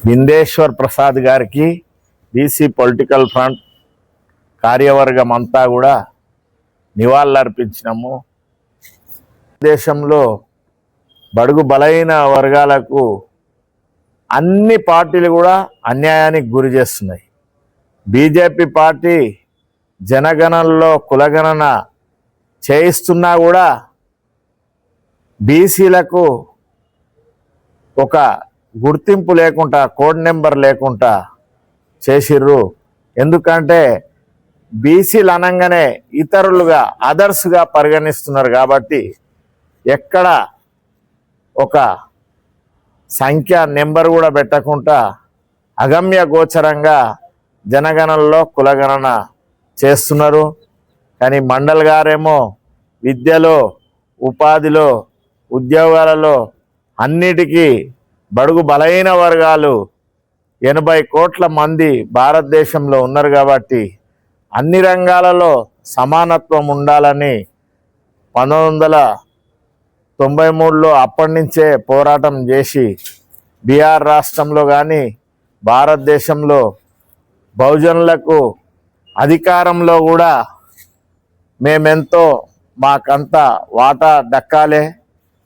బిందేశ్వర్ ప్రసాద్ గారికి BC political front కార్యవర్గం అంతా కూడా నివాళులర్పించినాము. దేశంలో బడుగు బలైన వర్గాలకు అన్ని పార్టీలు కూడా అన్యాయానికి గురి చేస్తున్నాయి. బీజేపీ పార్టీ జనగణనలో కులగణన చేయిస్తున్నా కూడా బీసీలకు ఒక గుర్తింపు లేకుండా, కోడ్ నెంబర్ లేకుండా చేసిర్రు. ఎందుకంటే బీసీలు అనగానే ఇతరులుగా, అదర్స్గా పరిగణిస్తున్నారు. కాబట్టి ఎక్కడ ఒక సంఖ్య నెంబర్ కూడా పెట్టకుండా అగమ్య గోచరంగా జనగణనలో కులగణన చేస్తున్నారు. కానీ మండల్ గారేమో విద్యలో, ఉపాధిలో, ఉద్యోగాలలో అన్నిటికీ బడుగు బలైన వర్గాలు 80 కోట్ల మంది భారతదేశంలో ఉన్నారు. కాబట్టి అన్ని రంగాలలో సమానత్వం ఉండాలని 1993లో అప్పటి నుంచే పోరాటం చేసి బీహార్ రాష్ట్రంలో కానీ భారతదేశంలో బహుజనులకు అధికారంలో కూడా మేమెంతో మాకంత వాటా దక్కాలే,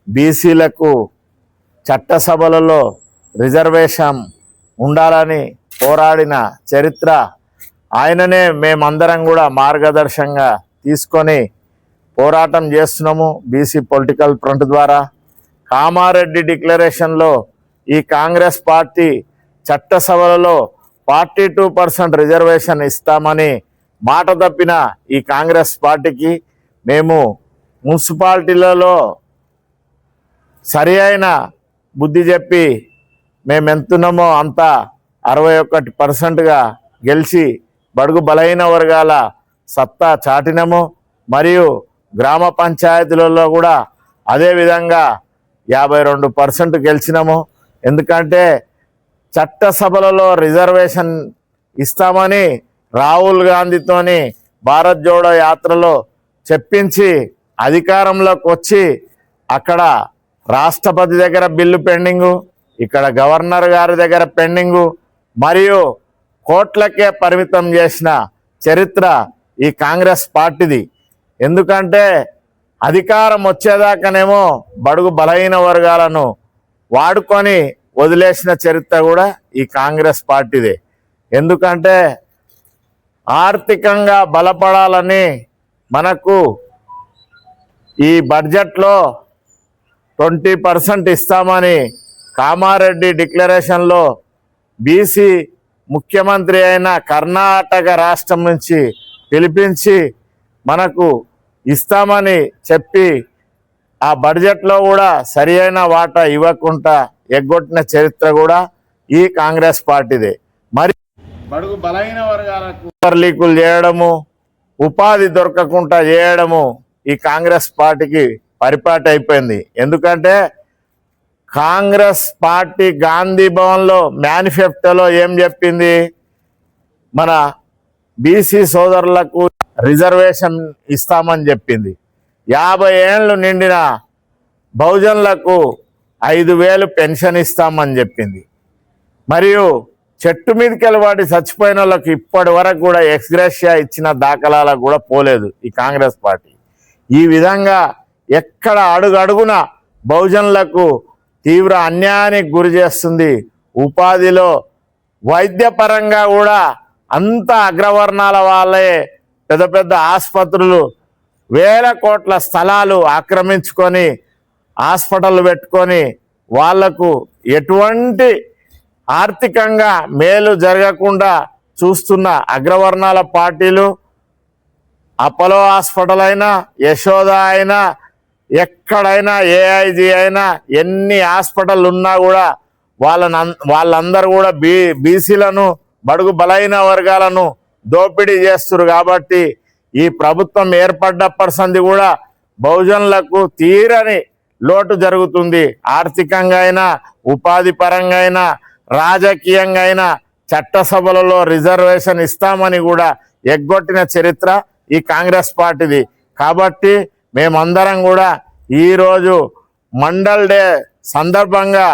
బీసీలకు చట్టసభలలో రిజర్వేషన్ ఉండాలని పోరాడిన చరిత్ర ఆయననే. మేమందరం కూడా మార్గదర్శకంగా తీసుకొని పోరాటం చేస్తున్నాము బీసీ పొలిటికల్ ఫ్రంట్ ద్వారా. కామారెడ్డి డిక్లరేషన్లో ఈ కాంగ్రెస్ పార్టీ చట్టసభలలో 42% రిజర్వేషన్ ఇస్తామని మాట తప్పిన ఈ కాంగ్రెస్ పార్టీకి మేము మున్సిపాలిటీలలో సరి అయిన బుద్ధి చెప్పి మేమెంతున్నామో అంత 61%గా గెలిచి బడుగు బలైన వర్గాల సత్తా చాటినము. మరియు గ్రామ పంచాయతీలలో కూడా అదేవిధంగా 52% గెలిచినాము. ఎందుకంటే చట్టసభలలో రిజర్వేషన్ ఇస్తామని రాహుల్ గాంధీతోని భారత్ జోడో యాత్రలో చెప్పించి అధికారంలోకి వచ్చి అక్కడ రాష్ట్రపతి దగ్గర బిల్లు పెండింగు, ఇక్కడ గవర్నర్ గారి దగ్గర పెండింగు, మరియు కోట్లకే పరిమితం చేసిన చరిత్ర ఈ కాంగ్రెస్ పార్టీది. ఎందుకంటే అధికారం వచ్చేదాకానేమో బడుగు బలహీన వర్గాలను వాడుకొని వదిలేసిన చరిత్ర కూడా ఈ కాంగ్రెస్ పార్టీదే. ఎందుకంటే ఆర్థికంగా బలపడాలని మనకు ఈ బడ్జెట్లో 20% ఇస్తామని కామారెడ్డి డిక్లరేషన్లో బీసీ ముఖ్యమంత్రి అయిన కర్ణాటక రాష్ట్రం నుంచి పిలిపించి మనకు ఇస్తామని చెప్పి ఆ బడ్జెట్లో కూడా సరి అయిన వాటా ఇవ్వకుండా ఎగ్గొట్టిన చరిత్ర కూడా ఈ కాంగ్రెస్ పార్టీదే. మరి బడుగు బలైన వర్గాలకు లీకులు చేయడము, ఉపాధి దొరకకుండా చేయడము ఈ కాంగ్రెస్ పార్టీకి పరిపాటి అయిపోయింది. ఎందుకంటే కాంగ్రెస్ పార్టీ గాంధీ భవన్లో మేనిఫెస్టోలో ఏం చెప్పింది? మన బీసీ సోదరులకు రిజర్వేషన్ ఇస్తామని చెప్పింది. 50 ఏళ్ళు నిండిన బహుజనులకు 5,000 పెన్షన్ ఇస్తామని చెప్పింది. మరియు చెట్టు మీదకి వాడి చచ్చిపోయిన వాళ్ళకి ఇప్పటి వరకు కూడా ఎక్స్గ్రేషియా ఇచ్చిన దాఖలాలకు కూడా పోలేదు ఈ కాంగ్రెస్ పార్టీ. ఈ విధంగా ఎక్కడ అడుగడుగున బహుజనులకు తీవ్ర అన్యాయానికి గురి చేస్తుంది. ఉపాధిలో, వైద్యపరంగా కూడా అంత అగ్రవర్ణాల వాళ్ళే పెద్ద పెద్ద ఆసుపత్రులు, వేల కోట్ల స్థలాలు ఆక్రమించుకొని హాస్పిటల్ పెట్టుకొని వాళ్లకు ఎటువంటి ఆర్థికంగా మేలు జరగకుండా చూస్తున్న అగ్రవర్ణాల పార్టీలు, అపోలో హాస్పిటల్ అయినా, యశోద అయినా, ఎక్కడైనా ఏఐజీ అయినా, ఎన్ని హాస్పిటల్ ఉన్నా కూడా వాళ్ళందరూ కూడా బీసీలను, బడుగు బలైన వర్గాలను దోపిడీ చేస్తున్నారు. కాబట్టి ఈ ప్రభుత్వం ఏర్పడ్డప్పటి సంది కూడా బహుజనులకు తీరని లోటు జరుగుతుంది. ఆర్థికంగా అయినా, ఉపాధి పరంగా అయినా, రాజకీయంగా అయినా చట్టసభలలో రిజర్వేషన్ ఇస్తామని కూడా ఎగ్గొట్టిన చరిత్ర ఈ కాంగ్రెస్ పార్టీది. కాబట్టి మేమందరం కూడా ఈరోజు మండల్ డే సందర్భంగా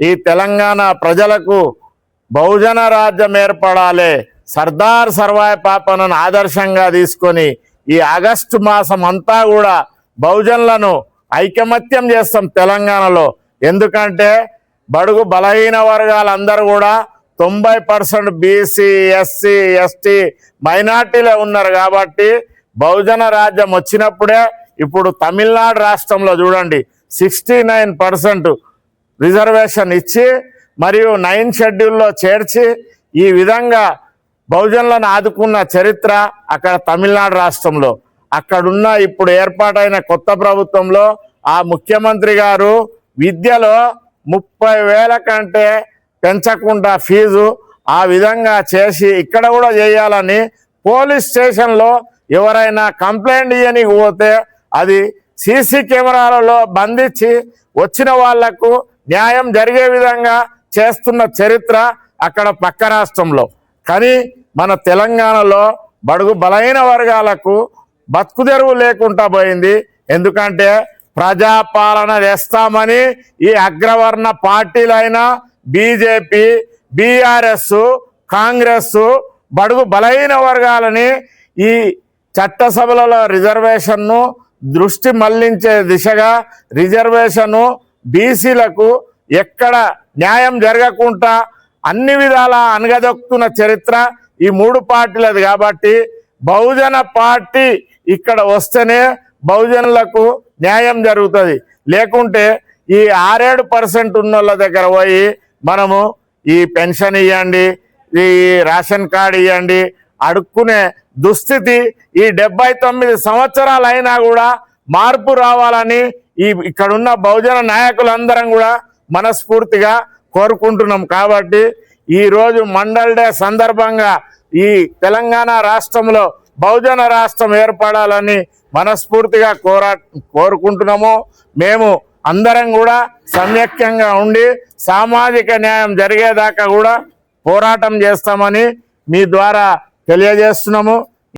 ఈ తెలంగాణ ప్రజలకు బహుజన రాజ్యం ఏర్పడాలి. సర్దార్ సర్వాయి పాపనను ఆదర్శంగా తీసుకొని ఈ ఆగస్టు మాసం అంతా కూడా బహుజనులను ఐకమత్యం చేస్తాం తెలంగాణలో. ఎందుకంటే బడుగు బలహీన వర్గాలందరూ కూడా 90% బీసీ, ఎస్సీ, ఎస్టీ, మైనార్టీలే ఉన్నారు. కాబట్టి బహుజన రాజ్యం వచ్చినప్పుడే ఇప్పుడు తమిళనాడు రాష్ట్రంలో చూడండి 69% రిజర్వేషన్ ఇచ్చి మరియు 9 షెడ్యూల్లో చేర్చి ఈ విధంగా బహుజనులను ఆదుకున్న చరిత్ర అక్కడ తమిళనాడు రాష్ట్రంలో. అక్కడున్న ఇప్పుడు ఏర్పాటైన కొత్త ప్రభుత్వంలో ఆ ముఖ్యమంత్రి గారు విద్యలో 30,000 కంటే పెంచకుండా ఫీజు ఆ విధంగా చేసి ఇక్కడ కూడా చేయాలని పోలీస్ స్టేషన్లో ఎవరైనా కంప్లైంట్ ఇవ్వనికి పోతే అది సీసీ కెమెరాలలో బంధించి వచ్చిన వాళ్లకు న్యాయం జరిగే విధంగా చేస్తున్న చరిత్ర అక్కడ పక్క రాష్ట్రంలో. కానీ మన తెలంగాణలో బడుగు బలహీన వర్గాలకు బతుకుదెరువు లేకుండా పోయింది. ఎందుకంటే ప్రజాపాలన చేస్తామని ఈ అగ్రవర్ణ పార్టీలైన బీజేపీ, బీఆర్ఎస్, కాంగ్రెస్ బడుగు బలహీన వర్గాలని ఈ చట్టసభలలో రిజర్వేషన్ను దృష్టి మళ్లించే దిశగా రిజర్వేషను బీసీలకు ఎక్కడ న్యాయం జరగకుండా అన్ని విధాల అనగదొక్కుతున్న చరిత్ర ఈ 3 పార్టీలది. కాబట్టి బహుజన పార్టీ ఇక్కడ వస్తేనే బహుజనులకు న్యాయం జరుగుతుంది. లేకుంటే ఈ 6-7% ఉన్న వాళ్ళ దగ్గర పోయి మనము ఈ పెన్షన్ ఇవ్వండి, ఈ రేషన్ కార్డు ఇవ్వండి అడుక్కునే దుస్థితి ఈ 79 సంవత్సరాలు అయినా కూడా మార్పు రావాలని ఇక్కడున్న బహుజన నాయకులందరం కూడా మనస్ఫూర్తిగా కోరుకుంటున్నాం. కాబట్టి ఈరోజు మండల్ డే సందర్భంగా ఈ తెలంగాణ రాష్ట్రంలో బహుజన రాష్ట్రం ఏర్పడాలని మనస్ఫూర్తిగా కోరుకుంటున్నాము. మేము అందరం కూడా సమైక్యంగా ఉండి సామాజిక న్యాయం జరిగేదాకా కూడా పోరాటం చేస్తామని మీ ద్వారా తెలియజేస్తున్నాము.